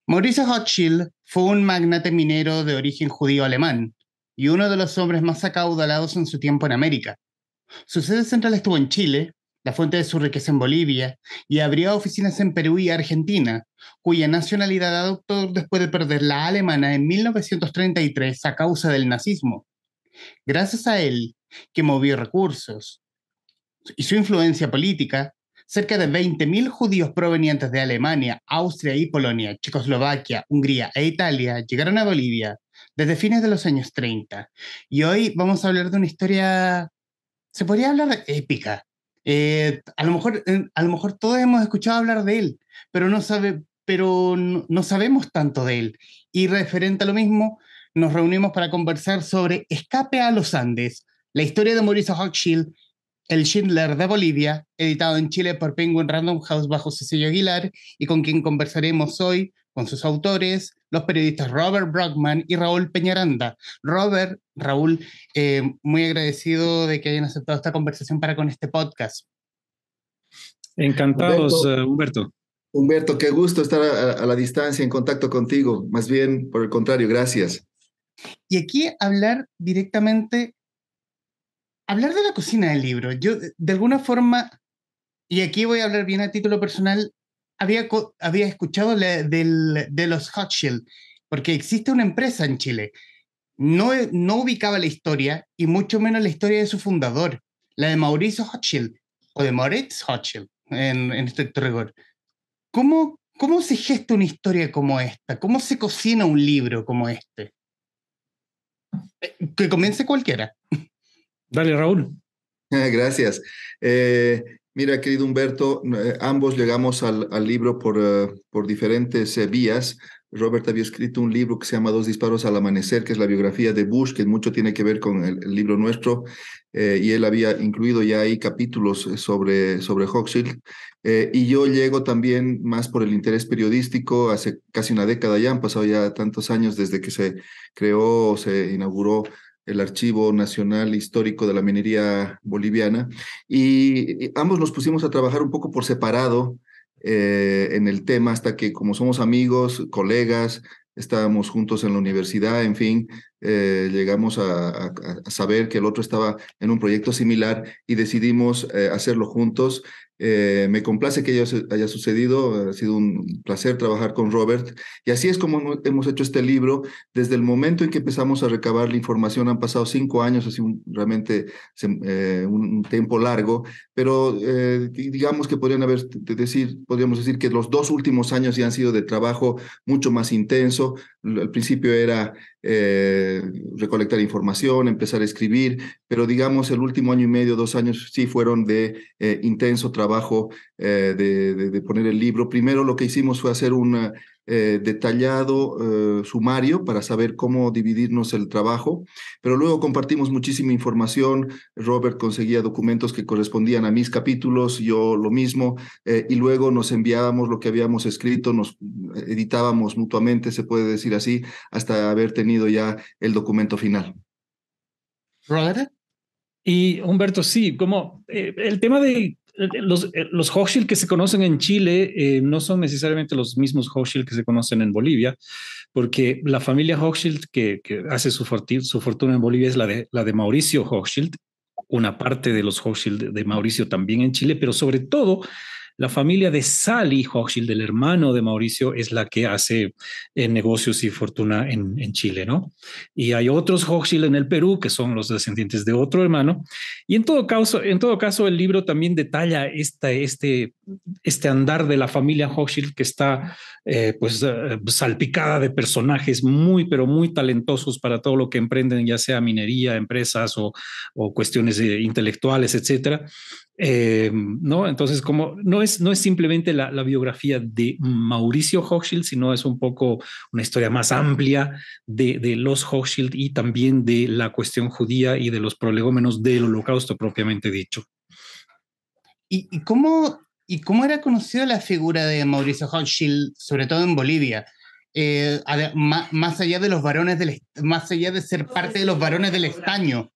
Mauricio Hochschild fue un magnate minero de origen judío alemán y uno de los hombres más acaudalados en su tiempo en América. Su sede central estuvo en Chile, la fuente de su riqueza en Bolivia, y abrió oficinas en Perú y Argentina, cuya nacionalidad adoptó después de perder la alemana en 1933 a causa del nazismo. Gracias a él, que movió recursos, y su influencia política, cerca de 20.000 judíos provenientes de Alemania, Austria y Polonia, Checoslovaquia, Hungría e Italia llegaron a Bolivia desde fines de los años 30. Y hoy vamos a hablar de una historia, se podría hablar de épica. A lo mejor todos hemos escuchado hablar de él, pero no sabemos tanto de él. Y referente a lo mismo, nos reunimos para conversar sobre Escape a los Andes, la historia de Mauricio Hochschild, el Schindler de Bolivia, editado en Chile por Penguin Random House bajo su sello Aguilar, y con quien conversaremos hoy con sus autores, los periodistas Robert Brockman y Raúl Peñaranda. Robert, Raúl, muy agradecido de que hayan aceptado esta conversación para con este podcast. Encantados, Humberto, Humberto. Humberto, qué gusto estar a la distancia en contacto contigo. Más bien, por el contrario, gracias. Y aquí hablar directamente, hablar de la cocina del libro. Yo, de alguna forma, y aquí voy a hablar bien a título personal, había escuchado de los Hochschild, porque existe una empresa en Chile. No ubicaba la historia, y mucho menos la historia de su fundador, la de Mauricio Hochschild, o de Moritz Hochschild, en estricto rigor. ¿Cómo se gesta una historia como esta? ¿Cómo se cocina un libro como este? Que comience cualquiera. Dale, Raúl. Gracias. Mira, querido Humberto, ambos llegamos al libro por diferentes vías. Robert había escrito un libro que se llama Dos disparos al amanecer, que es la biografía de Bush, que mucho tiene que ver con el libro nuestro, y él había incluido ya ahí capítulos sobre Hochschild. Y yo llego también más por el interés periodístico, hace casi una década ya, han pasado ya tantos años desde que se creó, se inauguró el Archivo Nacional Histórico de la Minería Boliviana, y ambos nos pusimos a trabajar un poco por separado en el tema hasta que, como somos amigos, colegas, estábamos juntos en la universidad, en fin, llegamos a saber que el otro estaba en un proyecto similar y decidimos hacerlo juntos. Me complace que haya sucedido, ha sido un placer trabajar con Robert, y así es como hemos hecho este libro. Desde el momento en que empezamos a recabar la información han pasado 5 años, así realmente un tiempo largo, pero digamos que podríamos decir que los 2 últimos años ya han sido de trabajo mucho más intenso. Al principio era recolectar información, empezar a escribir, pero digamos el último año y medio, 2 años, sí fueron de intenso trabajo de poner el libro. Primero lo que hicimos fue hacer un detallado sumario para saber cómo dividirnos el trabajo, pero luego compartimos muchísima información. Robert conseguía documentos que correspondían a mis capítulos, yo lo mismo, y luego nos enviábamos lo que habíamos escrito, nos editábamos mutuamente, se puede decir así, hasta haber tenido ya el documento final. ¿Robert? Y Humberto, sí, como el tema de los Hochschild que se conocen en Chile no son necesariamente los mismos Hochschild que se conocen en Bolivia, porque la familia Hochschild que hace su fortuna en Bolivia es la de Mauricio Hochschild, una parte de los Hochschild de Mauricio también en Chile, pero sobre todo la familia de Sally Hochschild, del hermano de Mauricio, es la que hace negocios y fortuna en Chile, ¿no? Y hay otros Hochschild en el Perú, que son los descendientes de otro hermano. Y en todo caso el libro también detalla este andar de la familia Hochschild que está salpicada de personajes muy, pero muy talentosos para todo lo que emprenden, ya sea minería, empresas o cuestiones intelectuales, etcétera. ¿No? Entonces, como no es simplemente la biografía de Mauricio Hochschild, sino es un poco una historia más amplia de los Hochschild y también de la cuestión judía y de los prolegómenos del Holocausto propiamente dicho. ¿Y cómo era conocida la figura de Mauricio Hochschild, sobre todo en Bolivia? Más allá de los varones más allá de ser parte de los varones del estaño.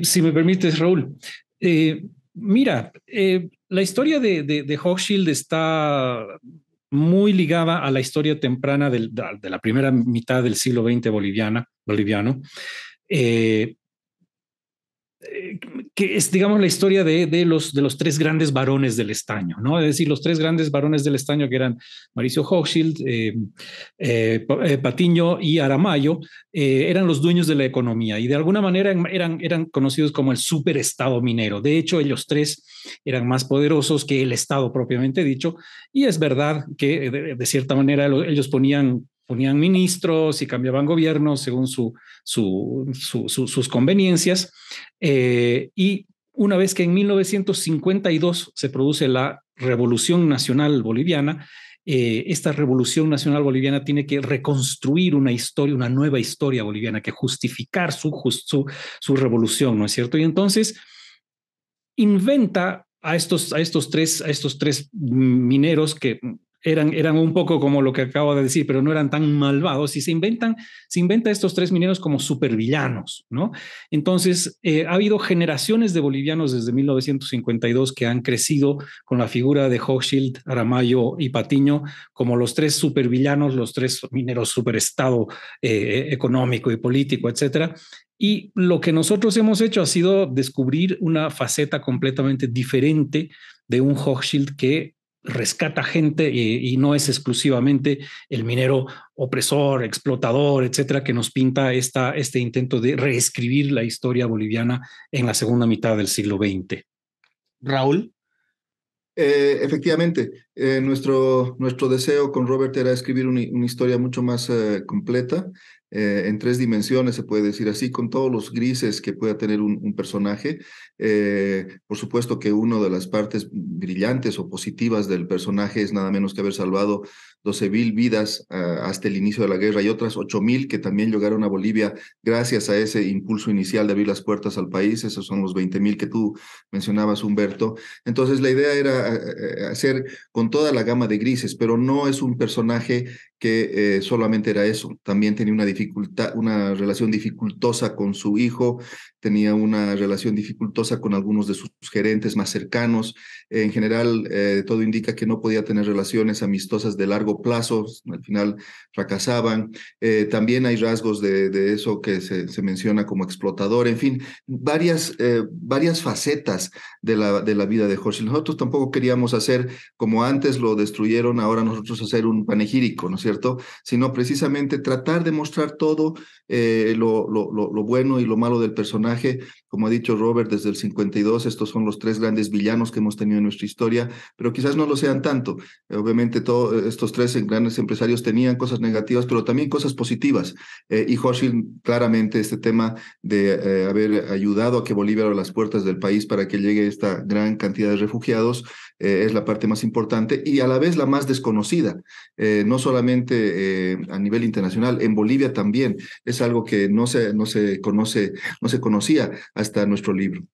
Si me permites, Raúl. Mira, la historia de Hochschild está muy ligada a la historia temprana de la primera mitad del siglo XX boliviano. Eh, que es, digamos, la historia de los tres grandes varones del estaño, ¿no? Es decir, los tres grandes varones del estaño que eran Mauricio Hochschild, Patiño y Aramayo, eran los dueños de la economía y de alguna manera eran conocidos como el superestado minero. De hecho, ellos tres eran más poderosos que el Estado propiamente dicho, y es verdad que de cierta manera ellos ponían ministros y cambiaban gobiernos según sus conveniencias. Y una vez que en 1952 se produce la Revolución Nacional Boliviana, esta Revolución Nacional Boliviana tiene que reconstruir una historia, una nueva historia boliviana, que justificar su revolución, ¿no es cierto? Y entonces inventa a estos tres mineros que eran un poco como lo que acabo de decir, pero no eran tan malvados, y se inventa a estos tres mineros como supervillanos, ¿no? Entonces, ha habido generaciones de bolivianos desde 1952 que han crecido con la figura de Hochschild, Aramayo y Patiño como los tres supervillanos, los tres mineros superestado económico y político, etcétera. Y lo que nosotros hemos hecho ha sido descubrir una faceta completamente diferente de un Hochschild que rescata gente y no es exclusivamente el minero opresor, explotador, etcétera, que nos pinta este intento de reescribir la historia boliviana en la segunda mitad del siglo XX. Raúl. Efectivamente, nuestro deseo con Robert era escribir una historia mucho más completa, en tres dimensiones, se puede decir así, con todos los grises que pueda tener un personaje. Por supuesto que una de las partes brillantes o positivas del personaje es nada menos que haber salvado 12.000 vidas hasta el inicio de la guerra y otras 8.000 que también llegaron a Bolivia gracias a ese impulso inicial de abrir las puertas al país. Esos son los 20.000 que tú mencionabas, Humberto. Entonces la idea era hacer con toda la gama de grises, pero no es un personaje que solamente era eso. También tenía una relación dificultosa con su hijo, tenía una relación dificultosa con algunos de sus gerentes más cercanos. En general, todo indica que no podía tener relaciones amistosas de largo plazo, al final fracasaban. También hay rasgos de eso que se menciona como explotador, en fin, varias facetas de la vida de Hochschild. Nosotros tampoco queríamos hacer como antes lo destruyeron, ahora nosotros hacer un panegírico, ¿no es cierto? Sino precisamente tratar de mostrar todo lo bueno y lo malo del personaje. Como ha dicho Robert, desde el 52 estos son los tres grandes villanos que hemos tenido en nuestra historia, pero quizás no lo sean tanto. Obviamente todos estos tres grandes empresarios tenían cosas negativas, pero también cosas positivas. Y Hochschild, claramente este tema de haber ayudado a que Bolivia abra las puertas del país para que llegue esta gran cantidad de refugiados, es la parte más importante y a la vez la más desconocida, no solamente a nivel internacional, en Bolivia también. Es algo que no se conocía hasta nuestro libro.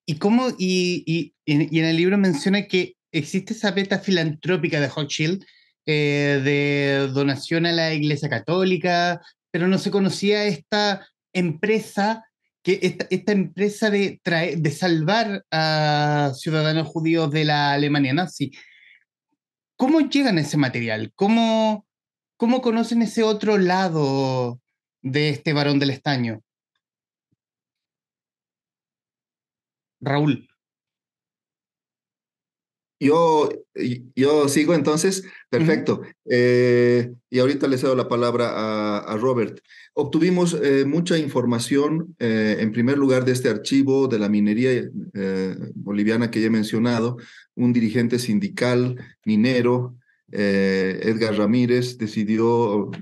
Y en el libro menciona que existe esa beta filantrópica de Hochschild, de donación a la Iglesia Católica, pero no se conocía esta empresa, esta empresa de salvar a ciudadanos judíos de la Alemania nazi. ¿Cómo llegan a ese material? ¿Cómo conocen ese otro lado de este varón del estaño? Raúl. Yo sigo entonces, perfecto. Y ahorita le cedo la palabra a Robert. Obtuvimos mucha información, en primer lugar, de este archivo de la minería boliviana que ya he mencionado. Un dirigente sindical minero, Edgar Ramírez,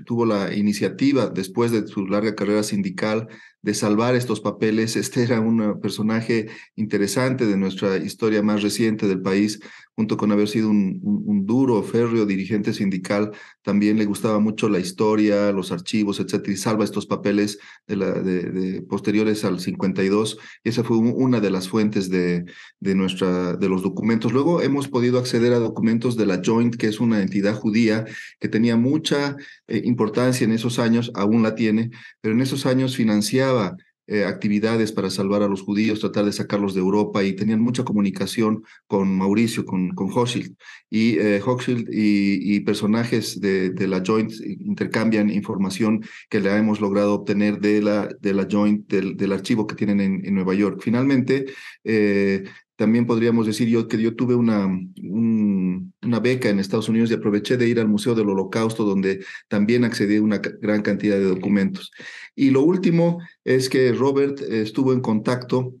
tuvo la iniciativa, después de su larga carrera sindical, de salvar estos papeles. Este era un personaje interesante de nuestra historia más reciente del país, junto con haber sido un duro, férreo dirigente sindical. También le gustaba mucho la historia, los archivos, etcétera, y salva estos papeles posteriores al 52. Y esa fue una de las fuentes de los documentos. Luego hemos podido acceder a documentos de la Joint, que es una entidad judía que tenía mucha importancia en esos años, aún la tiene, pero en esos años financiaba actividades para salvar a los judíos, tratar de sacarlos de Europa, y tenían mucha comunicación con Mauricio, con Hochschild. Y Hochschild y personajes de la Joint intercambian información que la hemos logrado obtener de la Joint, del archivo que tienen en Nueva York. Finalmente, también podríamos decir que yo tuve una beca en Estados Unidos y aproveché de ir al Museo del Holocausto, donde también accedí a una gran cantidad de documentos. Y lo último es que Robert estuvo en contacto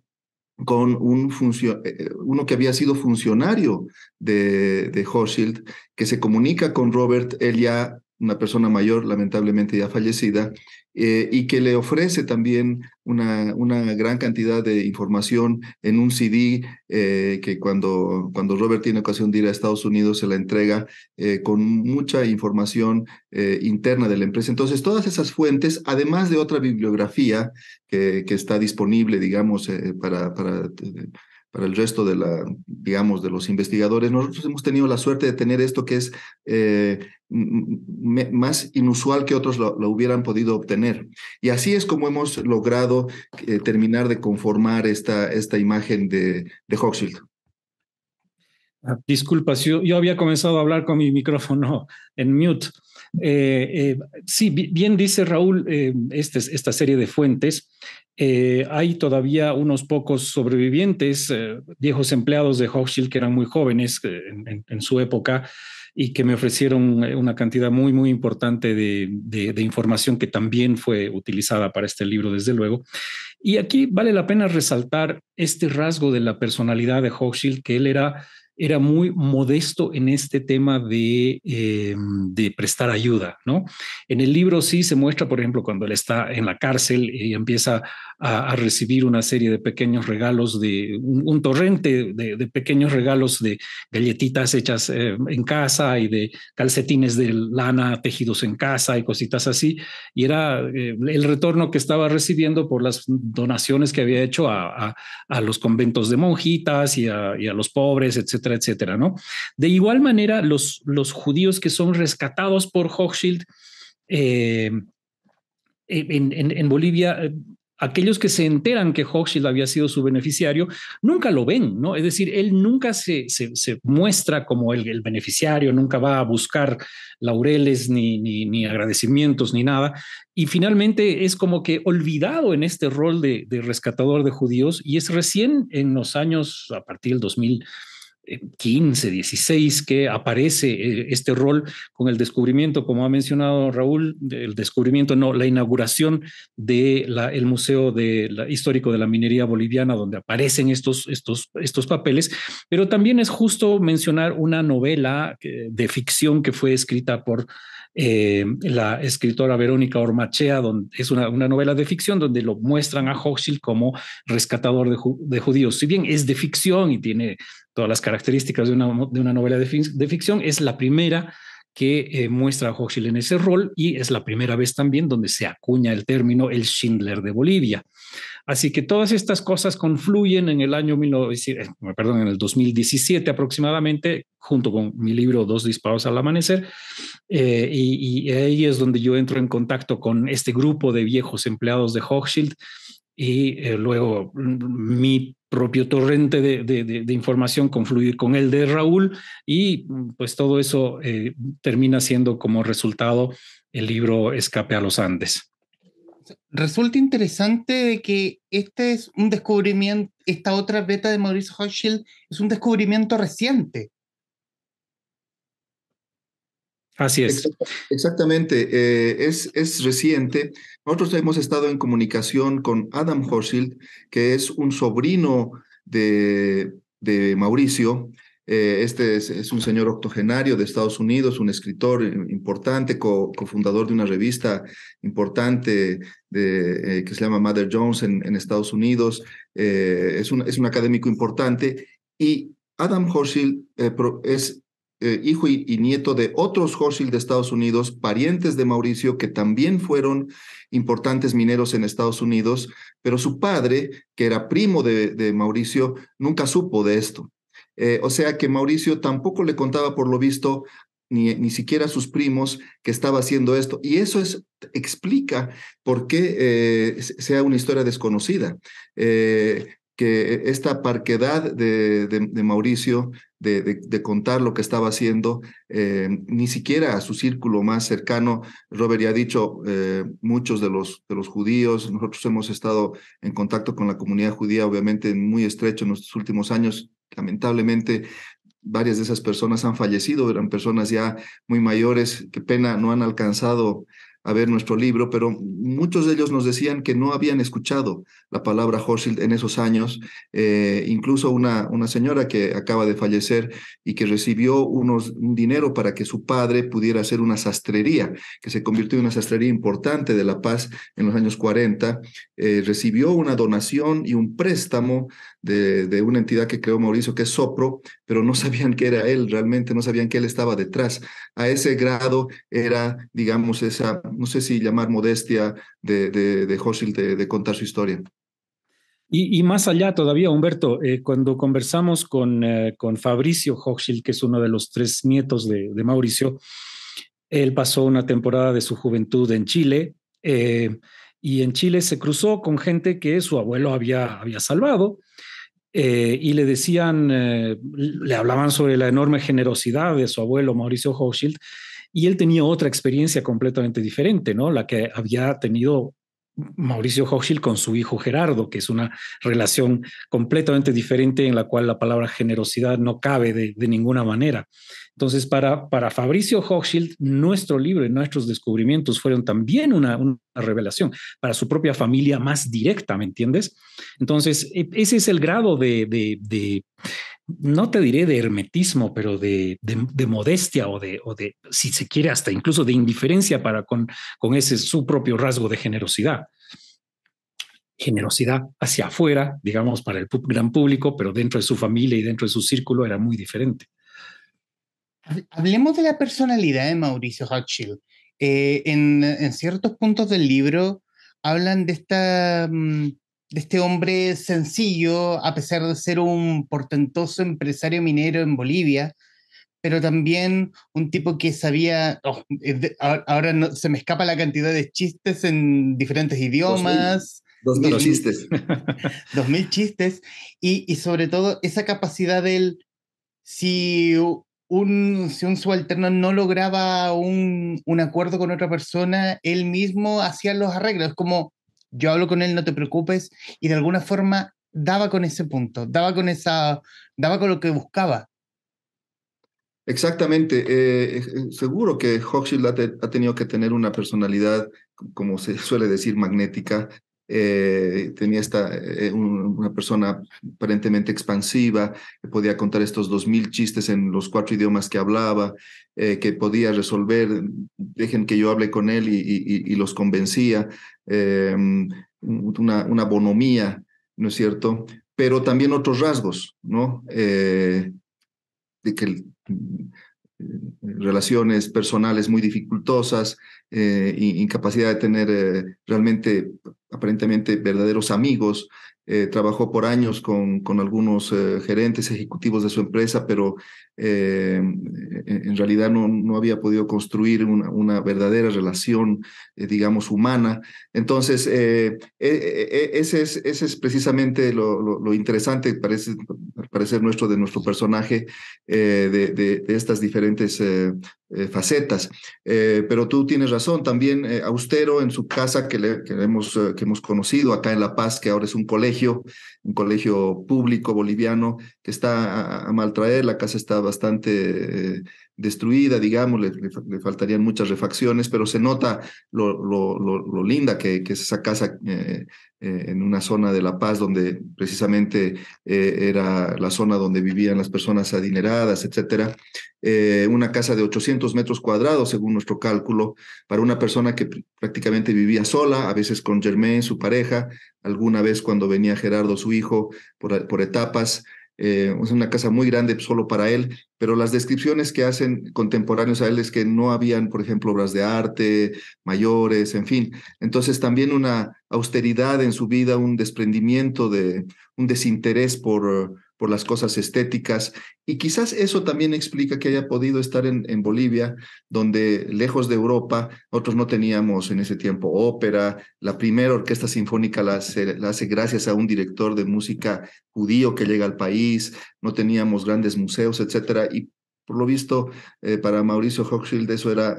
con uno que había sido funcionario de Hochschild, que se comunica con Robert, él ya una persona mayor, lamentablemente ya fallecida, y que le ofrece también una gran cantidad de información en un CD, que cuando Robert tiene ocasión de ir a Estados Unidos se la entrega, con mucha información interna de la empresa. Entonces, todas esas fuentes, además de otra bibliografía que está disponible, digamos, para el resto digamos, de los investigadores. Nosotros hemos tenido la suerte de tener esto que es más inusual que otros lo hubieran podido obtener. Y así es como hemos logrado terminar de conformar esta imagen de Hochschild. Disculpas, yo había comenzado a hablar con mi micrófono en mute. Sí, bien dice Raúl, esta serie de fuentes. Hay todavía unos pocos sobrevivientes, viejos empleados de Hochschild que eran muy jóvenes en su época y que me ofrecieron una cantidad muy, muy importante de información que también fue utilizada para este libro, desde luego. Y aquí vale la pena resaltar este rasgo de la personalidad de Hochschild, que él era muy modesto en este tema de prestar ayuda, ¿no? En el libro sí se muestra, por ejemplo, cuando él está en la cárcel y empieza a recibir una serie de pequeños regalos, un torrente de pequeños regalos de galletitas hechas en casa y de calcetines de lana tejidos en casa y cositas así. Y era el retorno que estaba recibiendo por las donaciones que había hecho a los conventos de monjitas y a los pobres, etcétera, etcétera, ¿no? De igual manera, los judíos que son rescatados por Hochschild en Bolivia, aquellos que se enteran que Hochschild había sido su beneficiario, nunca lo ven, ¿no? Es decir, él nunca se muestra como el beneficiario, nunca va a buscar laureles ni agradecimientos ni nada. Y finalmente es como que olvidado en este rol de rescatador de judíos, y es recién en los años, a partir del 2015, 16, que aparece este rol con el descubrimiento, como ha mencionado Raúl, el descubrimiento, no, la inauguración del Museo Histórico de la Minería Boliviana, donde aparecen estos papeles. Pero también es justo mencionar una novela de ficción que fue escrita por la escritora Verónica Ormachea, donde es una novela de ficción donde lo muestran a Hochschild como rescatador de judíos. Si bien es de ficción y tiene todas las características de una novela de ficción, es la primera que muestra a Hochschild en ese rol, y es la primera vez también donde se acuña el término el Schindler de Bolivia. Así que todas estas cosas confluyen en el año en el 2017 aproximadamente, junto con mi libro Dos disparos al amanecer, y ahí es donde yo entro en contacto con este grupo de viejos empleados de Hochschild, y luego mi propio torrente de información confluye con el de Raúl, y pues todo eso termina siendo como resultado el libro Escape a los Andes. Resulta interesante de que este es un descubrimiento, esta otra beta de Mauricio Hochschild es un descubrimiento reciente. Así es. Exactamente, es reciente. Nosotros hemos estado en comunicación con Adam Hochschild, que es un sobrino de Mauricio. Este es un señor octogenario de Estados Unidos, un escritor importante, cofundador de una revista importante que se llama Mother Jones en Estados Unidos. Es un académico importante. Y Adam Hochschild es hijo y nieto de otros Hochschild de Estados Unidos, parientes de Mauricio, que también fueron importantes mineros en Estados Unidos, pero su padre, que era primo de Mauricio, nunca supo de esto. O sea que Mauricio tampoco le contaba, por lo visto, ni siquiera sus primos que estaba haciendo esto. Y eso explica por qué sea una historia desconocida. Que esta parquedad de Mauricio de contar lo que estaba haciendo, ni siquiera a su círculo más cercano. Robert ya ha dicho, muchos de los judíos, nosotros hemos estado en contacto con la comunidad judía, obviamente muy estrecho en estos últimos años. Lamentablemente, varias de esas personas han fallecido, eran personas ya muy mayores, qué pena, no han alcanzado a ver nuestro libro, pero muchos de ellos nos decían que no habían escuchado la palabra Hochschild en esos años. Incluso una señora que acaba de fallecer y que recibió un dinero para que su padre pudiera hacer una sastrería, que se convirtió en una sastrería importante de La Paz en los años 40, recibió una donación y un préstamo de una entidad que creó Mauricio, que es Sopro, pero no sabían que era él, realmente no sabían que él estaba detrás. A ese grado era, digamos, esa, no sé si llamar modestia de Hochschild de contar su historia. Y más allá todavía, Humberto, cuando conversamos con Fabricio Hochschild, que es uno de los tres nietos de Mauricio, él pasó una temporada de su juventud en Chile, y en Chile se cruzó con gente que su abuelo había salvado, y le decían, le hablaban sobre la enorme generosidad de su abuelo Mauricio Hochschild, y él tenía otra experiencia completamente diferente, ¿no? La que había tenido Mauricio Hochschild con su hijo Gerardo, que es una relación completamente diferente en la cual la palabra generosidad no cabe de ninguna manera. Entonces, para Fabricio Hochschild, nuestro libro y nuestros descubrimientos fueron también una revelación para su propia familia más directa, ¿me entiendes? Entonces, ese es el grado no te diré de hermetismo, pero de modestia o de, si se quiere, hasta incluso de indiferencia para con ese su propio rasgo de generosidad. Generosidad hacia afuera, digamos, para el gran público, pero dentro de su familia y dentro de su círculo era muy diferente. Hablemos de la personalidad de Mauricio Hochschild. En ciertos puntos del libro hablan de este hombre sencillo, a pesar de ser un portentoso empresario minero en Bolivia, pero también un tipo que sabía, ahora no, se me escapa la cantidad de chistes en diferentes 2000, idiomas, 2000 chistes. 2000 chistes, y sobre todo esa capacidad del, si si un subalterno no lograba un acuerdo con otra persona, él mismo hacía los arreglos, como yo hablo con él, no te preocupes, y de alguna forma daba con ese punto, daba con lo que buscaba. Exactamente. Seguro que Hochschild ha tenido que tener una personalidad, como se suele decir, magnética. Tenía una persona aparentemente expansiva, que podía contar estos 2000 chistes en los 4 idiomas que hablaba, que podía resolver, dejen que yo hable con él y los convencía. Una bonomía, ¿no es cierto? Pero también otros rasgos, ¿no? De que relaciones personales muy dificultosas, incapacidad de tener realmente, aparentemente, verdaderos amigos. Trabajó por años con algunos gerentes ejecutivos de su empresa, pero en realidad no había podido construir una verdadera relación, digamos, humana. Entonces, ese es precisamente lo interesante, al parecer nuestro, de nuestro personaje, de estas diferentes facetas. Pero tú tienes razón, también austero en su casa que hemos conocido acá en La Paz, que ahora es un colegio público boliviano que está a mal traer. La casa está bastante destruida, digamos, le faltarían muchas refacciones, pero se nota lo linda que es esa casa, en una zona de La Paz donde precisamente era la zona donde vivían las personas adineradas, etcétera. Una casa de 800 metros cuadrados, según nuestro cálculo, para una persona que prácticamente vivía sola, a veces con Germain, su pareja, alguna vez cuando venía Gerardo, su hijo, por etapas. Es una casa muy grande solo para él, pero las descripciones que hacen contemporáneos a él es que no habían, por ejemplo, obras de arte mayores, en fin. Entonces también una austeridad en su vida, un desprendimiento un desinterés por las cosas estéticas. Y quizás eso también explica que haya podido estar en Bolivia, donde lejos de Europa, nosotros no teníamos en ese tiempo ópera. La primera orquesta sinfónica la hace gracias a un director de música judío que llega al país. No teníamos grandes museos, etcétera. Y por lo visto, para Mauricio Hochschild eso era...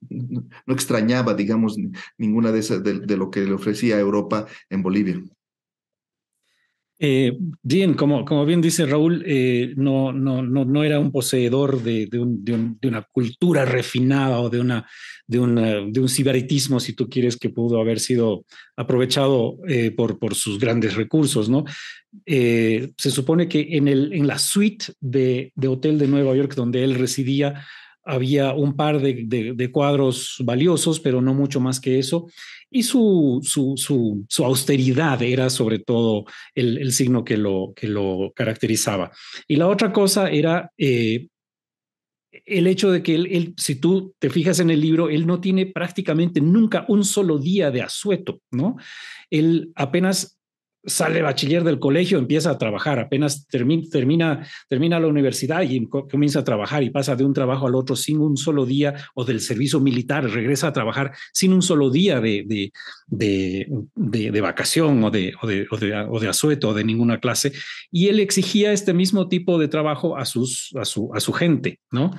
no extrañaba, digamos, ninguna de esas de lo que le ofrecía a Europa en Bolivia. Bien, como bien dice Raúl, no era un poseedor de una cultura refinada o de un sibaritismo, si tú quieres, que pudo haber sido aprovechado por sus grandes recursos, ¿no? Se supone que en la suite de hotel de Nueva York donde él residía había un par de cuadros valiosos, pero no mucho más que eso. Y su austeridad era sobre todo el signo que lo caracterizaba. Y la otra cosa era el hecho de que si tú te fijas en el libro, él no tiene prácticamente nunca un solo día de asueto, ¿no? Él apenas sale bachiller del colegio, empieza a trabajar, apenas termina la universidad y comienza a trabajar y pasa de un trabajo al otro sin un solo día, o del servicio militar, regresa a trabajar sin un solo día de vacación o de asueto o de ninguna clase. Y él exigía este mismo tipo de trabajo a su gente, ¿no?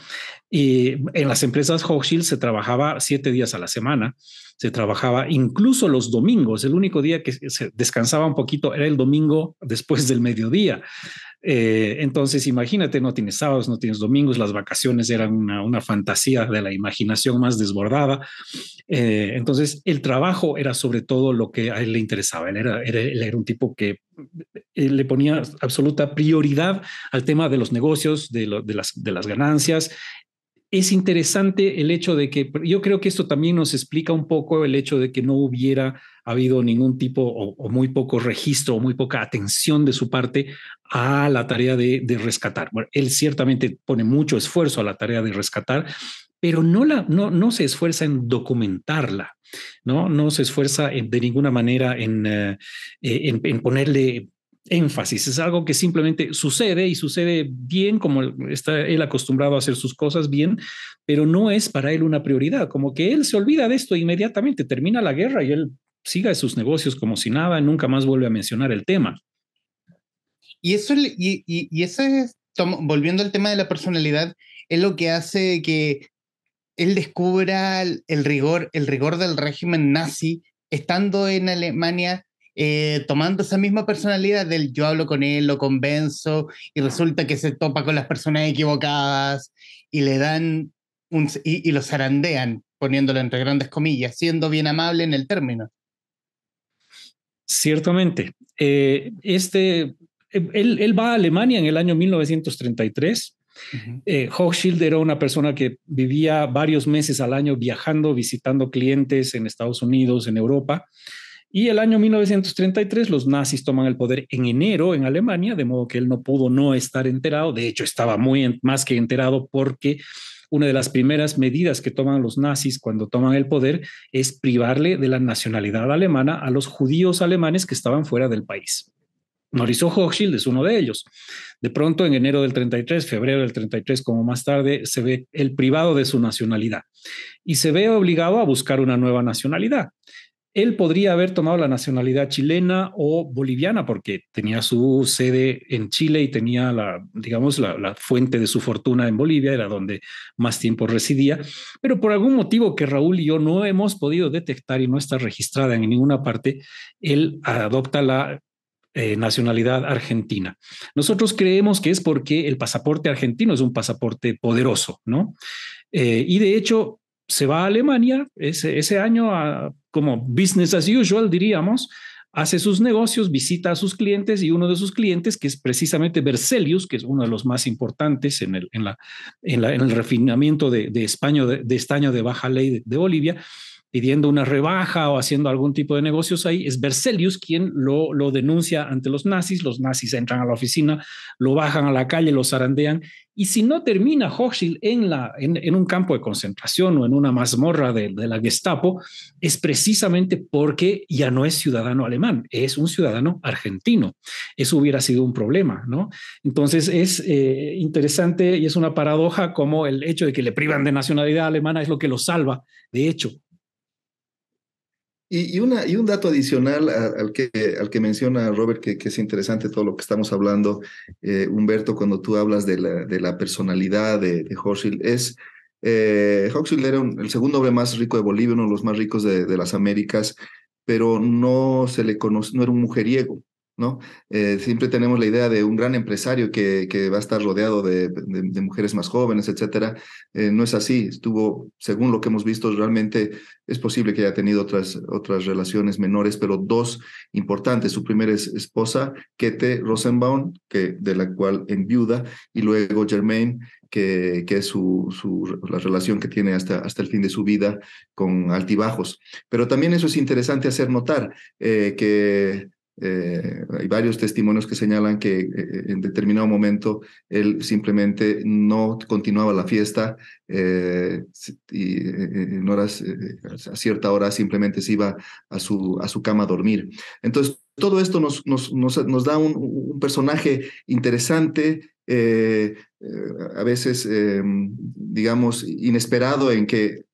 Y en las empresas Hochschild se trabajaba 7 días a la semana, se trabajaba incluso los domingos. El único día que se descansaba un poquito era el domingo después del mediodía. Entonces, imagínate, no tienes sábados, no tienes domingos, las vacaciones eran una fantasía de la imaginación más desbordada. Entonces, el trabajo era sobre todo lo que a él le interesaba. Él era un tipo que le ponía absoluta prioridad al tema de los negocios, de las ganancias. Es interesante el hecho de que, yo creo que esto también nos explica un poco el hecho de que no hubiera habido ningún tipo o muy poco registro o muy poca atención de su parte a la tarea de rescatar. Bueno, él ciertamente pone mucho esfuerzo a la tarea de rescatar, pero no se esfuerza en documentarla, no se esfuerza de ninguna manera en ponerle énfasis. Es algo que simplemente sucede y sucede bien, como está él acostumbrado a hacer sus cosas bien, pero no es para él una prioridad. Como que él se olvida de esto inmediatamente, termina la guerra y él siga sus negocios como si nada, nunca más vuelve a mencionar el tema. Y eso es, volviendo al tema de la personalidad, es lo que hace que él descubra el rigor del régimen nazi estando en Alemania, tomando esa misma personalidad del yo hablo con él, lo convenzo, y resulta que se topa con las personas equivocadas y le dan y lo zarandean, poniéndolo entre grandes comillas, siendo bien amable en el término. Ciertamente. Él va a Alemania en el año 1933. Hochschild era una persona que vivía varios meses al año viajando, visitando clientes en Estados Unidos, en Europa. Y el año 1933 los nazis toman el poder en enero en Alemania, de modo que él no pudo no estar enterado. De hecho, estaba más que enterado, porque una de las primeras medidas que toman los nazis cuando toman el poder es privarle de la nacionalidad alemana a los judíos alemanes que estaban fuera del país. Mauricio Hochschild es uno de ellos. De pronto, en enero del 33, febrero del 33, como más tarde, se ve el privado de su nacionalidad y se ve obligado a buscar una nueva nacionalidad. Él podría haber tomado la nacionalidad chilena o boliviana porque tenía su sede en Chile y tenía la fuente de su fortuna en Bolivia, era donde más tiempo residía, pero por algún motivo que Raúl y yo no hemos podido detectar y no está registrada en ninguna parte, él adopta la nacionalidad argentina. Nosotros creemos que es porque el pasaporte argentino es un pasaporte poderoso, ¿no? Y de hecho se va a Alemania ese año como business as usual, diríamos, hace sus negocios, visita a sus clientes, y uno de sus clientes, que es precisamente Berzelius, que es uno de los más importantes en el refinamiento de estaño de baja ley de Bolivia, pidiendo una rebaja o haciendo algún tipo de negocios ahí, es Berzelius quien lo denuncia ante los nazis entran a la oficina, lo bajan a la calle, lo zarandean, y si no termina Hochschild en un campo de concentración o en una mazmorra de la Gestapo, es precisamente porque ya no es ciudadano alemán, es un ciudadano argentino. Eso hubiera sido un problema, ¿no? Entonces es interesante y es una paradoja como el hecho de que le privan de nacionalidad alemana es lo que lo salva, de hecho. Y un dato adicional al que menciona Robert, que es interesante todo lo que estamos hablando, Humberto, cuando tú hablas de la personalidad de Hochschild, Hochschild era el segundo hombre más rico de Bolivia, uno de los más ricos de las Américas, pero no se le conoce, no era un mujeriego, ¿no? Siempre tenemos la idea de un gran empresario que va a estar rodeado de mujeres más jóvenes, etcétera. No es así. Según lo que hemos visto, realmente es posible que haya tenido otras relaciones menores, pero dos importantes. Su primera esposa, Käthe Rosenbaum, de la cual enviuda, y luego Germaine, que es la relación que tiene hasta el fin de su vida con altibajos. Pero también eso es interesante hacer notar, que hay varios testimonios que señalan que en determinado momento él simplemente no continuaba la fiesta y a cierta hora simplemente se iba a su cama a dormir. Entonces, todo esto nos da un personaje interesante, a veces, digamos, inesperado, en que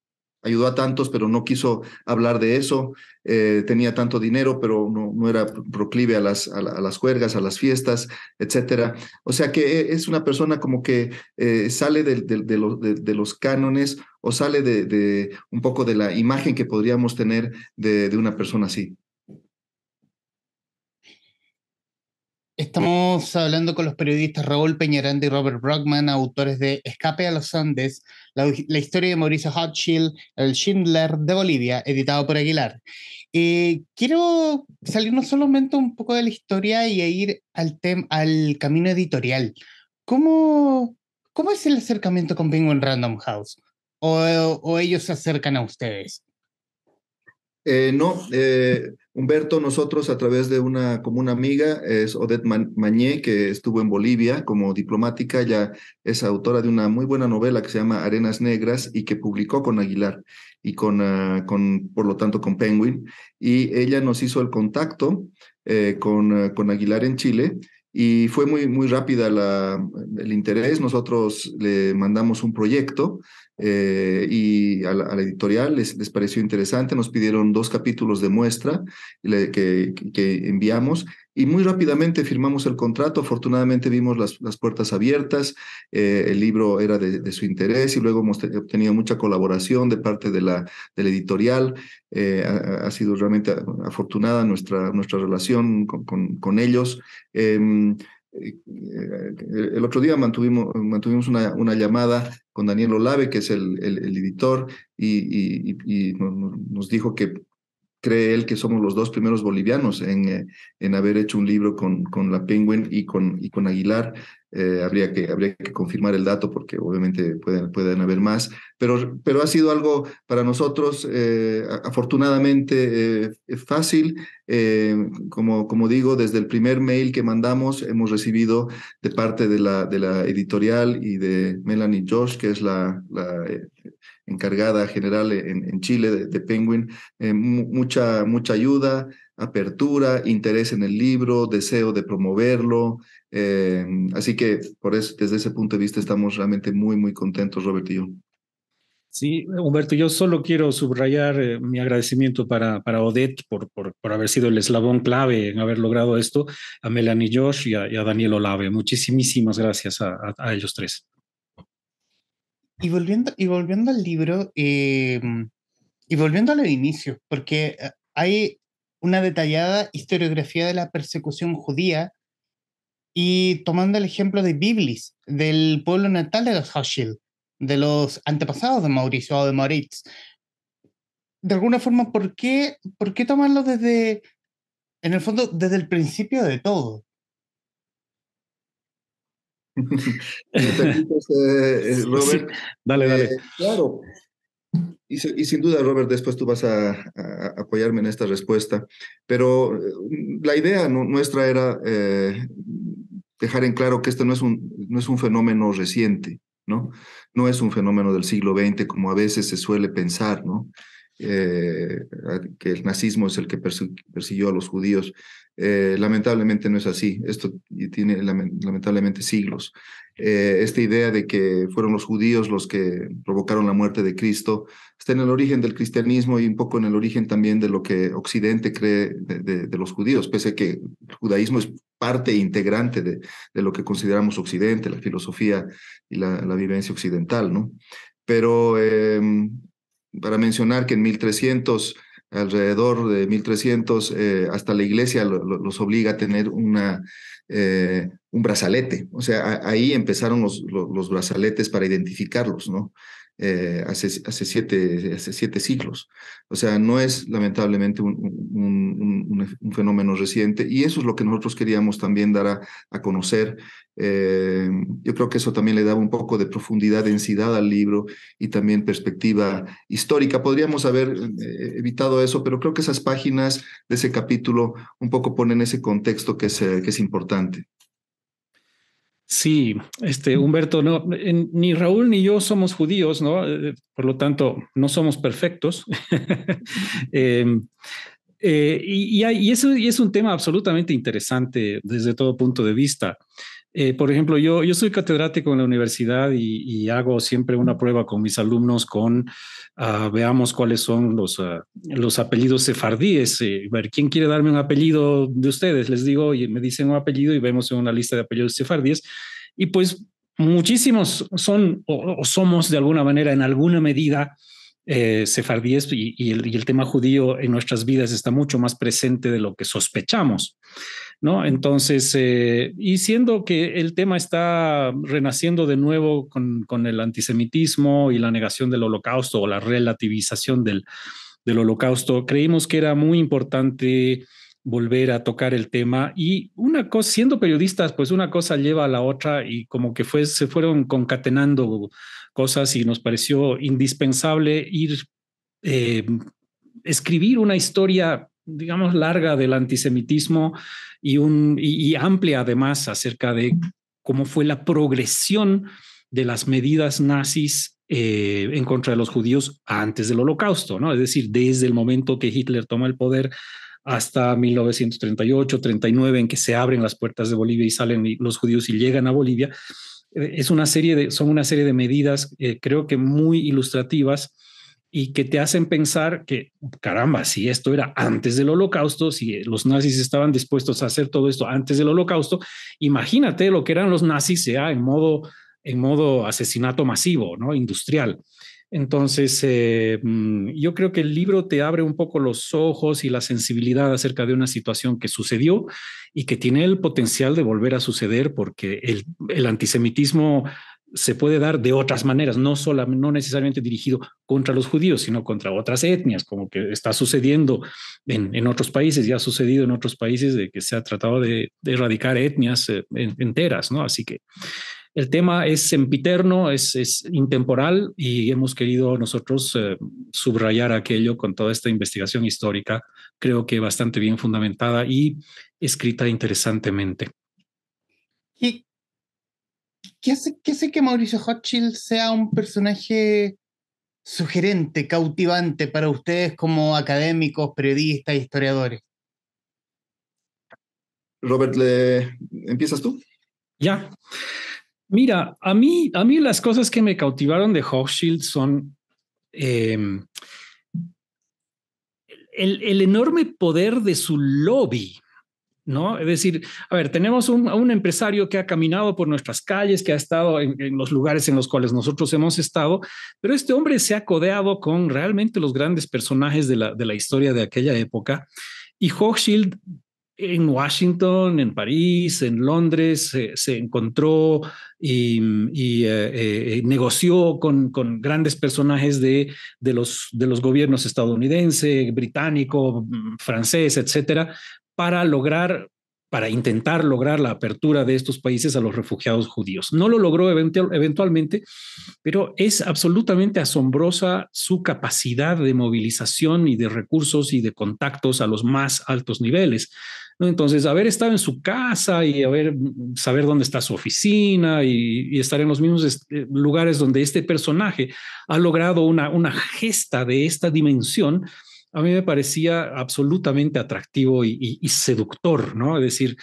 ayudó a tantos, pero no quiso hablar de eso. Tenía tanto dinero, pero no era proclive a las juergas, a las fiestas, etcétera. O sea que es una persona como que sale de los cánones, o sale de un poco de la imagen que podríamos tener de una persona así. Estamos hablando con los periodistas Raúl Peñaranda y Robert Brockman, autores de Escape a los Andes, la historia de Mauricio Hochschild, el Schindler de Bolivia, editado por Aguilar. Quiero salirnos solamente un poco de la historia y ir al camino editorial. ¿Cómo, ¿Cómo es el acercamiento con Penguin Random House? ¿O ellos se acercan a ustedes? No, Humberto, nosotros a través de como una amiga, es Odette Mañé, que estuvo en Bolivia como diplomática, ya es autora de una muy buena novela que se llama Arenas Negras y que publicó con Aguilar y por lo tanto, con Penguin. Y ella nos hizo el contacto con Aguilar en Chile. Y fue muy rápida el interés. Nosotros le mandamos un proyecto y a la editorial les pareció interesante. Nos pidieron 2 capítulos de muestra que enviamos, y muy rápidamente firmamos el contrato. Afortunadamente vimos las puertas abiertas, el libro era de su interés, y luego hemos obtenido mucha colaboración de parte de la editorial. Ha sido realmente afortunada nuestra relación con ellos. El otro día mantuvimos una llamada con Daniel Olave, que es el editor, y nos dijo que cree él que somos los 2 primeros bolivianos en haber hecho un libro con la Penguin y con Aguilar. Habría que confirmar el dato, porque obviamente pueden haber más, pero ha sido algo para nosotros afortunadamente fácil. Como digo, desde el primer mail que mandamos hemos recibido de parte de la editorial y de Melanie Josh, que es la encargada general en Chile de Penguin, mucha ayuda, apertura, interés en el libro, deseo de promoverlo. Así que por eso, desde ese punto de vista, estamos realmente muy contentos, Robert y yo. Sí, Humberto, yo solo quiero subrayar mi agradecimiento para Odette por haber sido el eslabón clave en haber logrado esto, a Melanie Josh y a Daniel Olave. Muchísimas gracias a ellos tres. Y volviendo al libro, y volviendo a los inicios, porque hay una detallada historiografía de la persecución judía, y tomando el ejemplo de Biblis, del pueblo natal de los Hochschild, de los antepasados de Mauricio o de Moritz. De alguna forma, por qué tomarlo en el fondo, desde el principio de todo? Si me permites, Sí, Robert, dale. claro, Y sin duda, Robert, después tú vas a apoyarme en esta respuesta, pero la idea nuestra era dejar en claro que esto no es un fenómeno reciente, ¿no? No es un fenómeno del siglo XX como a veces se suele pensar, ¿no? Eh, que el nazismo es el que persiguió a los judíos. Lamentablemente no es así. Esto tiene lamentablemente siglos. Esta idea de que fueron los judíos los que provocaron la muerte de Cristo está en el origen del cristianismo y un poco en el origen también de lo que Occidente cree de los judíos, pese a que el judaísmo es parte integrante de lo que consideramos Occidente, la filosofía y la vivencia occidental, ¿no? Pero para mencionar que en 1300, alrededor de 1300, hasta la iglesia los obliga a tener un brazalete. O sea, ahí empezaron los brazaletes para identificarlos, ¿no? Hace 7 siglos. O sea, no es lamentablemente un fenómeno reciente y eso es lo que nosotros queríamos también dar a conocer. Yo creo que eso también le daba un poco de profundidad, densidad al libro y también perspectiva histórica. Podríamos haber evitado eso, pero creo que esas páginas de ese capítulo un poco ponen ese contexto que es importante. Sí, Humberto, no, ni Raúl ni yo somos judíos, ¿no? Por lo tanto, no somos perfectos. eh, y es un tema absolutamente interesante desde todo punto de vista. Por ejemplo, yo soy catedrático en la universidad y hago siempre una prueba con mis alumnos con, veamos cuáles son los apellidos sefardíes. Ver, ¿quién quiere darme un apellido de ustedes? Les digo y me dicen un apellido y vemos en una lista de apellidos sefardíes. Y pues muchísimos son o somos de alguna manera, en alguna medida, sefardíes y el tema judío en nuestras vidas está mucho más presente de lo que sospechamos. ¿No? Entonces, y siendo que el tema está renaciendo de nuevo con el antisemitismo y la negación del holocausto o la relativización del holocausto, creímos que era muy importante volver a tocar el tema y una cosa, siendo periodistas, pues una cosa lleva a la otra y como que se fueron concatenando cosas y nos pareció indispensable eh, escribir una historia, digamos, larga del antisemitismo y amplia además acerca de cómo fue la progresión de las medidas nazis en contra de los judíos antes del Holocausto, ¿no? Es decir, desde el momento que Hitler toma el poder hasta 1938-39, en que se abren las puertas de Bolivia y salen los judíos y llegan a Bolivia. Son una serie de medidas, creo que muy ilustrativas y que te hacen pensar que, caramba, si esto era antes del Holocausto, si los nazis estaban dispuestos a hacer todo esto antes del Holocausto, imagínate lo que eran los nazis ya en modo asesinato masivo, ¿no? Industrial. Entonces, yo creo que el libro te abre un poco los ojos y la sensibilidad acerca de una situación que sucedió y que tiene el potencial de volver a suceder porque el antisemitismo se puede dar de otras maneras, no necesariamente dirigido contra los judíos, sino contra otras etnias, como que está sucediendo en otros países, ya ha sucedido en otros países de que se ha tratado de erradicar etnias enteras, ¿no? Así que el tema es sempiterno, es intemporal y hemos querido nosotros subrayar aquello con toda esta investigación histórica, creo que bastante bien fundamentada y escrita interesantemente. ¿Qué, qué hace que Mauricio Hochschild sea un personaje sugerente, cautivante para ustedes como académicos, periodistas, historiadores? Robert, ¿empiezas tú? Ya. Mira, a mí las cosas que me cautivaron de Hochschild son el enorme poder de su lobby, ¿no? Es decir, a ver, tenemos a un empresario que ha caminado por nuestras calles, que ha estado en los lugares en los cuales nosotros hemos estado, pero este hombre se ha codeado con realmente los grandes personajes de la historia de aquella época. Y Hochschild en Washington, en París, en Londres, se encontró y negoció con grandes personajes de los gobiernos estadounidense, británico, francés, etcétera, para lograr para intentar lograr la apertura de estos países a los refugiados judíos. No lo logró eventualmente, pero es absolutamente asombrosa su capacidad de movilización y de recursos y de contactos a los más altos niveles, ¿no? Entonces, haber estado en su casa y saber dónde está su oficina y estar en los mismos lugares donde este personaje ha logrado una gesta de esta dimensión, a mí me parecía absolutamente atractivo y seductor, ¿no? Es decir,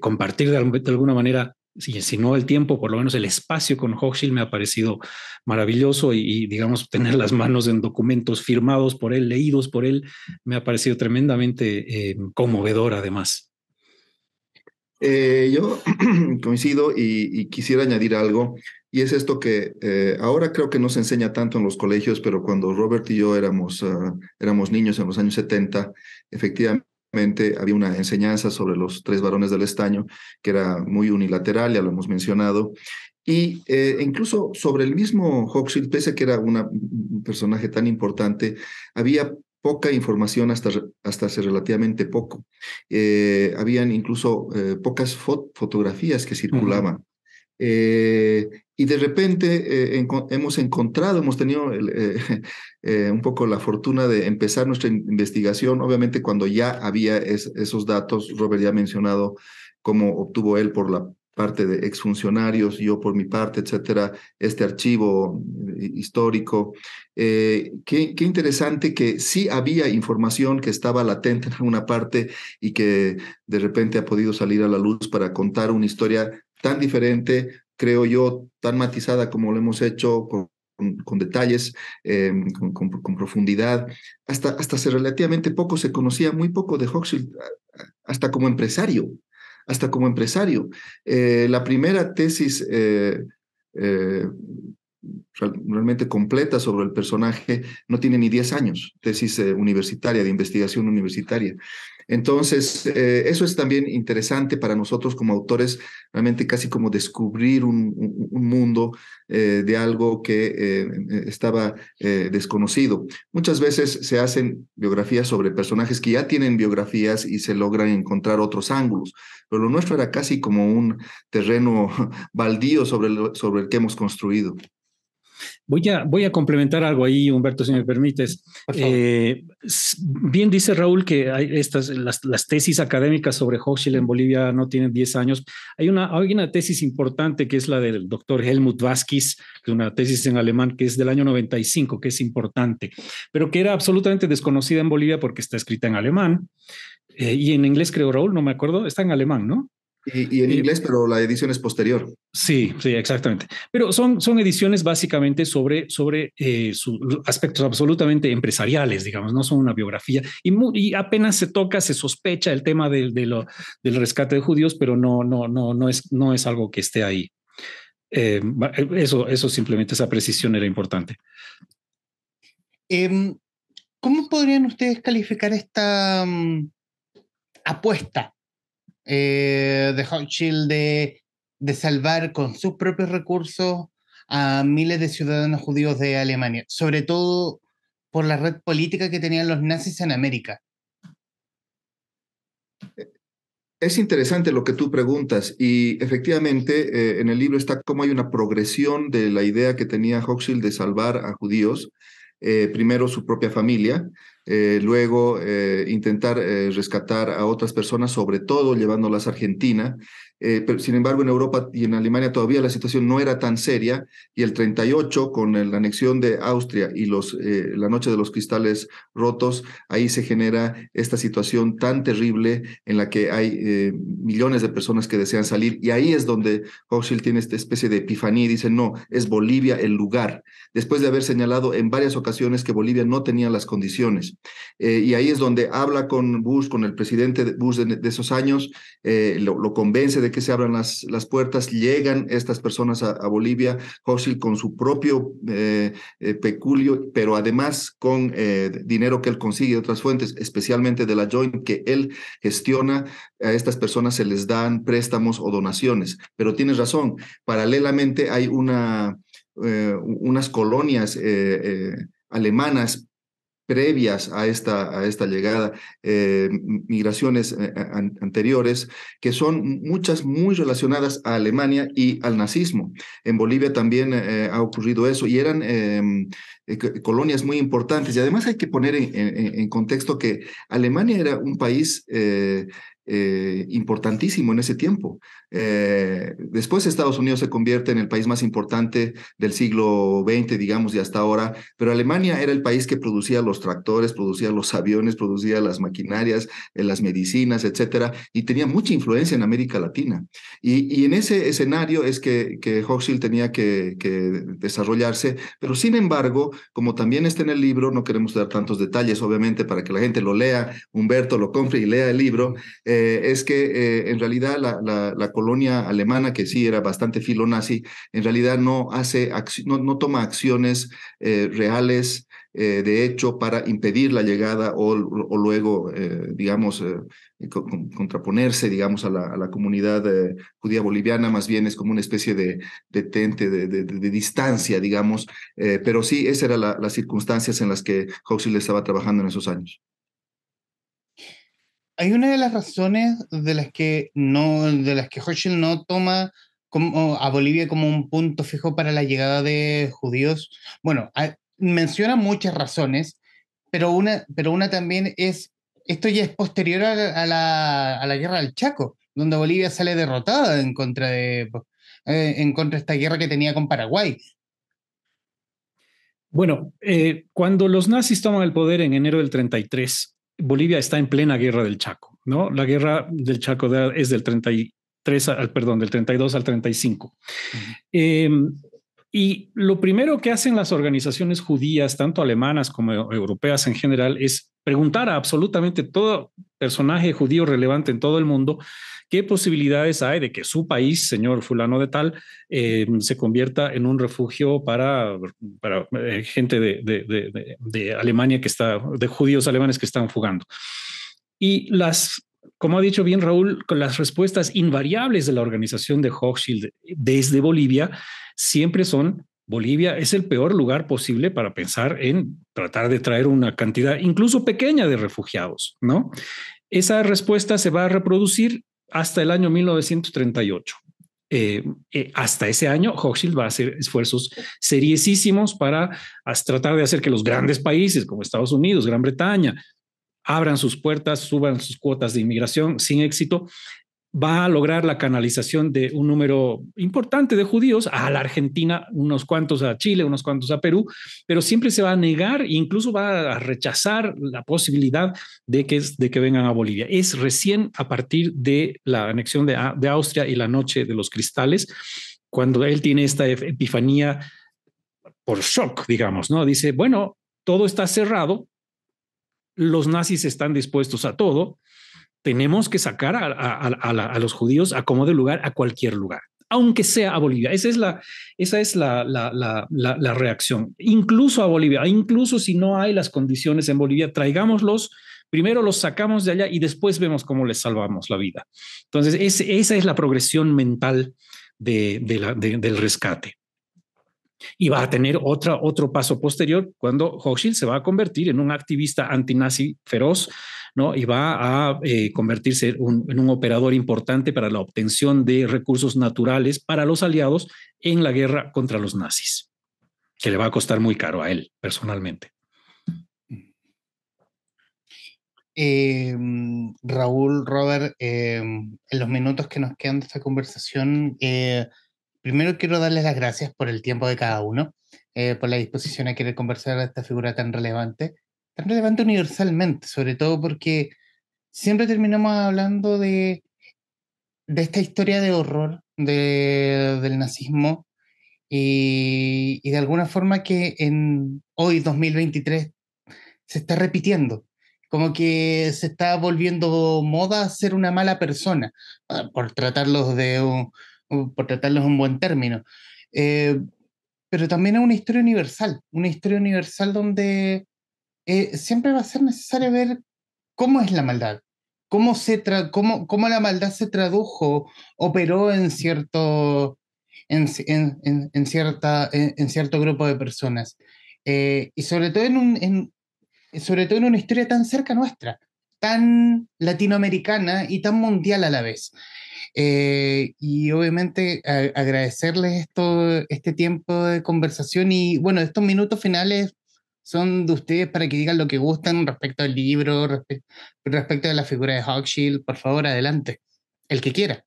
compartir de alguna manera, si no el tiempo, por lo menos el espacio con Hochschild me ha parecido maravilloso digamos, tener las manos en documentos firmados por él, leídos por él, me ha parecido tremendamente conmovedor además. Yo coincido y quisiera añadir algo, y es esto que ahora creo que no se enseña tanto en los colegios, pero cuando Robert y yo éramos niños en los años 70, efectivamente había una enseñanza sobre los tres varones del estaño, que era muy unilateral, ya lo hemos mencionado, y incluso sobre el mismo Hochschild, pese a que era un personaje tan importante, había poca información hasta hace relativamente poco. Habían incluso pocas fotografías que circulaban. Y de repente hemos tenido un poco la fortuna de empezar nuestra investigación, obviamente cuando ya había esos datos. Robert ya ha mencionado cómo obtuvo él por la parte de exfuncionarios, yo por mi parte, etcétera, este archivo histórico. Qué interesante que sí había información que estaba latente en alguna parte y que de repente ha podido salir a la luz para contar una historia tan diferente, creo yo, tan matizada como lo hemos hecho, con detalles, con profundidad. Hasta hace relativamente poco se conocía muy poco de Hochschild, hasta como empresario. La primera tesis realmente completa sobre el personaje no tiene ni 10 años, tesis universitaria, de investigación universitaria. Entonces, eso es también interesante para nosotros como autores, realmente casi como descubrir un mundo de algo que estaba desconocido. Muchas veces se hacen biografías sobre personajes que ya tienen biografías y se logran encontrar otros ángulos, pero lo nuestro era casi como un terreno baldío sobre el que hemos construido. Voy a complementar algo ahí, Humberto, si me permites. Bien dice Raúl que hay las tesis académicas sobre Hochschild en Bolivia no tienen 10 años. Hay una tesis importante que es la del doctor Helmut Vázquez, que es una tesis en alemán que es del año 95, que es importante, pero que era absolutamente desconocida en Bolivia porque está escrita en alemán y en inglés, creo, Raúl, no me acuerdo, está en alemán, ¿no? Y en inglés, pero la edición es posterior. Sí, sí, exactamente. Pero son ediciones básicamente sobre aspectos absolutamente empresariales, digamos, no son una biografía. Y apenas se toca, se sospecha el tema del rescate de judíos, pero no es algo que esté ahí. Eso simplemente, esa precisión era importante. ¿Cómo podrían ustedes calificar esta apuesta de Hochschild de salvar con sus propios recursos a miles de ciudadanos judíos de Alemania, sobre todo por la red política que tenían los nazis en América? Es interesante lo que tú preguntas y efectivamente en el libro está cómo hay una progresión de la idea que tenía Hochschild de salvar a judíos, primero su propia familia, luego intentar rescatar a otras personas, sobre todo llevándolas a Argentina. Pero sin embargo, en Europa y en Alemania todavía la situación no era tan seria, y el 38, con la anexión de Austria y la noche de los cristales rotos, ahí se genera esta situación tan terrible en la que hay millones de personas que desean salir, y ahí es donde Hochschild tiene esta especie de epifanía y dice, no, es Bolivia el lugar, después de haber señalado en varias ocasiones que Bolivia no tenía las condiciones. Y ahí es donde habla con Bush, con el presidente Bush de esos años, lo convence de que se abran las puertas, llegan estas personas a Bolivia, Hochschild con su propio peculio, pero además con dinero que él consigue de otras fuentes, especialmente de la Joint, que él gestiona. A estas personas se les dan préstamos o donaciones. Pero tienes razón, paralelamente hay unas colonias alemanas previas a esta llegada, migraciones anteriores, que son muchas muy relacionadas a Alemania y al nazismo. En Bolivia también ha ocurrido eso y eran colonias muy importantes. Y además hay que poner en contexto que Alemania era un país importantísimo en ese tiempo. Después Estados Unidos se convierte en el país más importante del siglo XX, digamos, y hasta ahora, pero Alemania era el país que producía los tractores, producía los aviones, producía las maquinarias, las medicinas, etcétera, y tenía mucha influencia en América Latina. Y en ese escenario es que Hochschild tenía que desarrollarse, pero sin embargo, como también está en el libro, no queremos dar tantos detalles, obviamente, para que la gente lo lea, Humberto lo compre y lea el libro, es que en realidad la colonia alemana, que sí era bastante filonazi, en realidad no toma acciones reales de hecho para impedir la llegada o luego, digamos, contraponerse, digamos, a la comunidad judía boliviana, más bien es como una especie de tente, de distancia, digamos, pero sí, esas eran las circunstancias en las que Hochschild estaba trabajando en esos años. Hay una de las razones de las que Hochschild no toma a Bolivia como un punto fijo para la llegada de judíos. Bueno, menciona muchas razones, pero una también esto ya es posterior a la guerra del Chaco, donde Bolivia sale derrotada en contra de esta guerra que tenía con Paraguay. Bueno, cuando los nazis toman el poder en enero del 33, Bolivia está en plena guerra del Chaco, ¿no? La guerra del Chaco es del 33, perdón, del 32 al 35. Uh-huh. Y lo primero que hacen las organizaciones judías, tanto alemanas como europeas en general, es preguntar a absolutamente todo personaje judío relevante en todo el mundo qué posibilidades hay de que su país, señor fulano de tal, se convierta en un refugio para gente de Alemania que está, de judíos alemanes que están fugando. Y como ha dicho bien Raúl, con las respuestas invariables de la organización de Hochschild desde Bolivia, siempre son: Bolivia es el peor lugar posible para pensar en tratar de traer una cantidad incluso pequeña de refugiados, ¿no? Esa respuesta se va a reproducir hasta el año 1938. Hasta ese año, Hochschild va a hacer esfuerzos seriosísimos para tratar de hacer que los grandes países como Estados Unidos, Gran Bretaña, abran sus puertas, suban sus cuotas de inmigración sin éxito. Va a lograr la canalización de un número importante de judíos a la Argentina, unos cuantos a Chile, unos cuantos a Perú, pero siempre se va a negar e incluso va a rechazar la posibilidad de que vengan a Bolivia. Es recién a partir de la anexión de Austria y la Noche de los Cristales, cuando él tiene esta epifanía por shock, digamos, ¿no? Dice, bueno, todo está cerrado, los nazis están dispuestos a todo, tenemos que sacar a los judíos a como de lugar, a cualquier lugar, aunque sea a Bolivia. Esa es la reacción. Incluso a Bolivia, incluso si no hay las condiciones en Bolivia, traigámoslos, primero los sacamos de allá y después vemos cómo les salvamos la vida. Entonces, esa es la progresión mental del rescate. Y va a tener otro paso posterior cuando Hochschild se va a convertir en un activista antinazi feroz, ¿no? Y va a convertirse en un operador importante para la obtención de recursos naturales para los aliados en la guerra contra los nazis, que le va a costar muy caro a él personalmente. Raúl, Robert, en los minutos que nos quedan de esta conversación, primero quiero darles las gracias por el tiempo de cada uno, por la disposición a querer conversar de esta figura tan relevante universalmente, sobre todo porque siempre terminamos hablando de esta historia de horror del nazismo y de alguna forma que en hoy, 2023, se está repitiendo. Como que se está volviendo moda ser una mala persona, por por tratarlos en buen término. Eh, pero también es una historia universal donde siempre va a ser necesario ver cómo es la maldad, cómo la maldad se tradujo, operó en cierto grupo de personas. Y sobre todo sobre todo en una historia tan cerca nuestra, tan latinoamericana y tan mundial a la vez. Y obviamente agradecerles este tiempo de conversación y bueno, estos minutos finales son de ustedes para que digan lo que gustan respecto al libro, respecto a la figura de Hochschild. Por favor, adelante, el que quiera.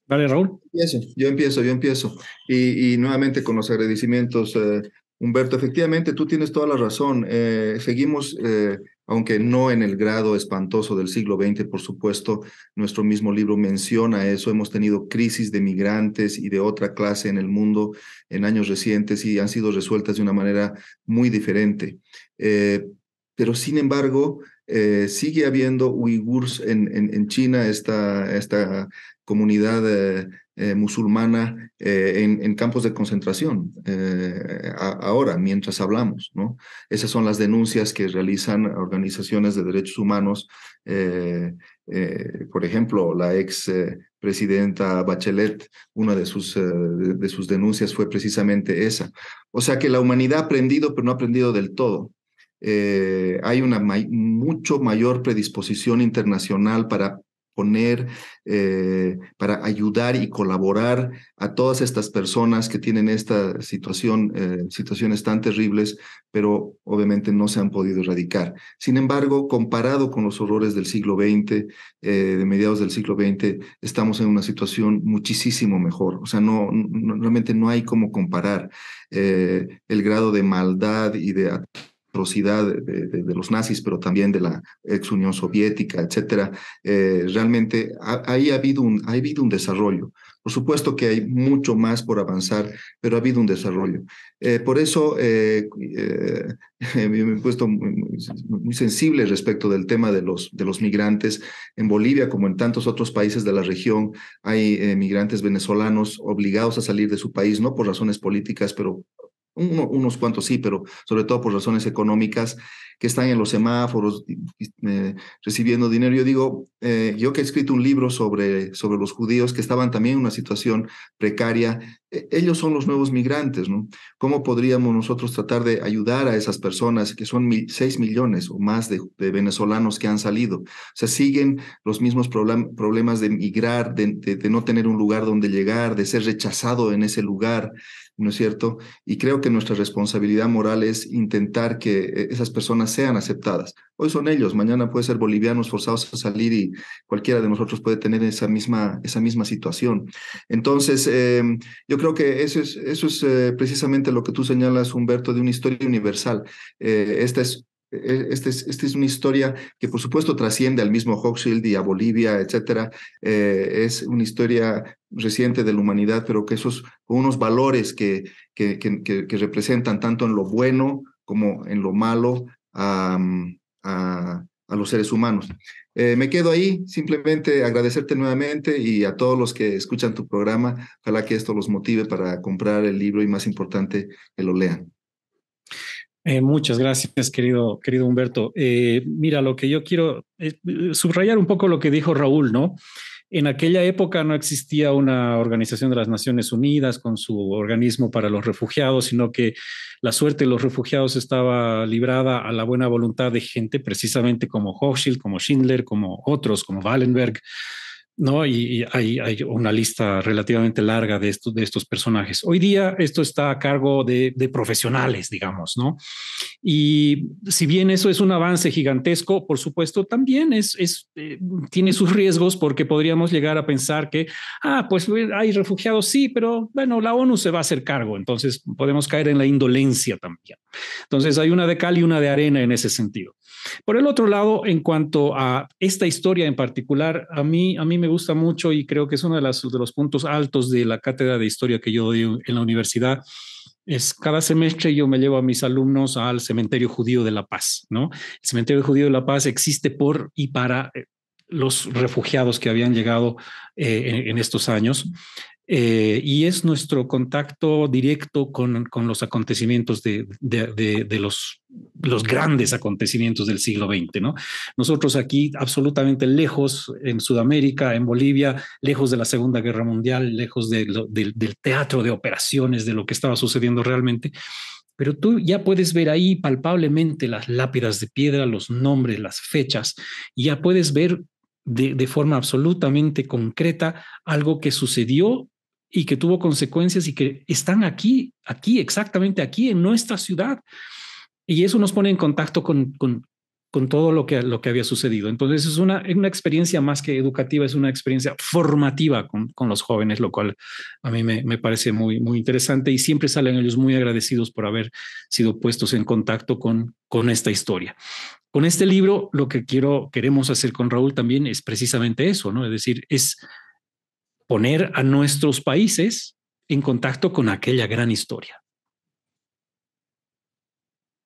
Vale, Raúl. Yo empiezo. Y nuevamente con los agradecimientos, Humberto, efectivamente tú tienes toda la razón. Seguimos, aunque no en el grado espantoso del siglo XX, por supuesto, nuestro mismo libro menciona eso. Hemos tenido crisis de migrantes y de otra clase en el mundo en años recientes y han sido resueltas de una manera muy diferente. Pero sin embargo, sigue habiendo uigurs en China, esta comunidad musulmana en campos de concentración ahora, mientras hablamos, ¿no? Esas son las denuncias que realizan organizaciones de derechos humanos. Por ejemplo, la ex presidenta Bachelet, una de sus denuncias fue precisamente esa. O sea que la humanidad ha aprendido, pero no ha aprendido del todo. Hay una mucho mayor predisposición internacional para para ayudar y colaborar a todas estas personas que tienen esta situaciones tan terribles, pero obviamente no se han podido erradicar. Sin embargo, comparado con los horrores del siglo XX, de mediados del siglo XX, estamos en una situación muchísimo mejor. O sea, realmente no hay cómo comparar el grado de maldad y de atrocidad de los nazis, pero también de la ex Unión Soviética, etcétera. Realmente ahí ha habido un desarrollo. Por supuesto que hay mucho más por avanzar, pero ha habido un desarrollo. Por eso me he puesto muy sensible respecto del tema de los migrantes. En Bolivia, como en tantos otros países de la región, hay migrantes venezolanos obligados a salir de su país, no por razones políticas, pero unos cuantos sí, pero sobre todo por razones económicas, que están en los semáforos recibiendo dinero. Yo digo, yo que he escrito un libro sobre los judíos que estaban también en una situación precaria, ellos son los nuevos migrantes, ¿no? ¿Cómo podríamos nosotros tratar de ayudar a esas personas que son 6 millones o más de venezolanos que han salido? O sea, siguen los mismos problemas de migrar, de no tener un lugar donde llegar, de ser rechazado en ese lugar, ¿no es cierto? Y creo que nuestra responsabilidad moral es intentar que esas personas sean aceptadas. Hoy son ellos, mañana puede ser bolivianos forzados a salir y cualquiera de nosotros puede tener esa misma situación. Entonces, yo creo que eso es precisamente lo que tú señalas, Humberto, de una historia universal. Esta es una historia que, por supuesto, trasciende al mismo Hochschild y a Bolivia, etcétera. Es una historia reciente de la humanidad, pero que esos con unos valores que representan tanto en lo bueno como en lo malo a los seres humanos. Me quedo ahí, simplemente agradecerte nuevamente y a todos los que escuchan tu programa. Ojalá que esto los motive para comprar el libro y, más importante, que lo lean. Muchas gracias, querido Humberto. Mira, lo que yo quiero es subrayar un poco lo que dijo Raúl, ¿no? En aquella época no existía una Organización de las Naciones Unidas con su organismo para los refugiados, sino que la suerte de los refugiados estaba librada a la buena voluntad de gente, precisamente como Hochschild, como Schindler, como otros, como Wallenberg, ¿no? Y hay una lista relativamente larga de estos personajes. Hoy día esto está a cargo de profesionales, digamos, ¿no? Y si bien eso es un avance gigantesco, por supuesto, también tiene sus riesgos porque podríamos llegar a pensar que, pues hay refugiados, sí, pero bueno, la ONU se va a hacer cargo, entonces podemos caer en la indolencia también. Entonces hay una de cal y una de arena en ese sentido. Por el otro lado, en cuanto a esta historia en particular, a mí me gusta mucho y creo que es uno de los puntos altos de la cátedra de historia que yo doy en la universidad. Cada semestre yo me llevo a mis alumnos al Cementerio Judío de La Paz, ¿no? El Cementerio Judío de La Paz existe por y para los refugiados que habían llegado en estos años. Y es nuestro contacto directo con los acontecimientos de los grandes acontecimientos del siglo XX, ¿no? Nosotros aquí absolutamente lejos en Sudamérica, en Bolivia, lejos de la Segunda Guerra Mundial, lejos del teatro de operaciones, de lo que estaba sucediendo realmente. pero tú ya puedes ver ahí palpablemente las lápidas de piedra, los nombres, las fechas, y ya puedes ver de forma absolutamente concreta algo que sucedió y que tuvo consecuencias y que están aquí, exactamente aquí en nuestra ciudad. Y eso nos pone en contacto con todo lo que había sucedido. Entonces es una experiencia más que educativa, es una experiencia formativa con los jóvenes, lo cual a mí me parece muy interesante y siempre salen ellos muy agradecidos por haber sido puestos en contacto con esta historia. Con este libro, lo que queremos hacer con Raúl también es precisamente eso, ¿no? Es decir, es poner a nuestros países en contacto con aquella gran historia.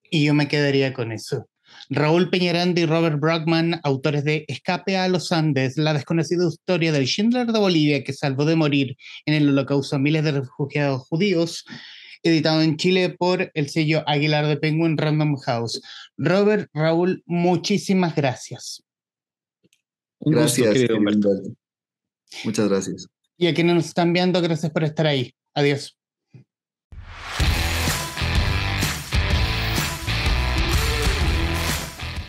Y yo me quedaría con eso. Raúl Peñaranda y Robert Brockman, autores de Escape a los Andes, la desconocida historia del Schindler de Bolivia que salvó de morir en el holocausto a miles de refugiados judíos, editado en Chile por el sello Aguilar de Penguin Random House. Robert, Raúl, muchísimas gracias. Un gusto, querido Humberto. Muchas gracias. Y a quienes nos están viendo, gracias por estar ahí. Adiós.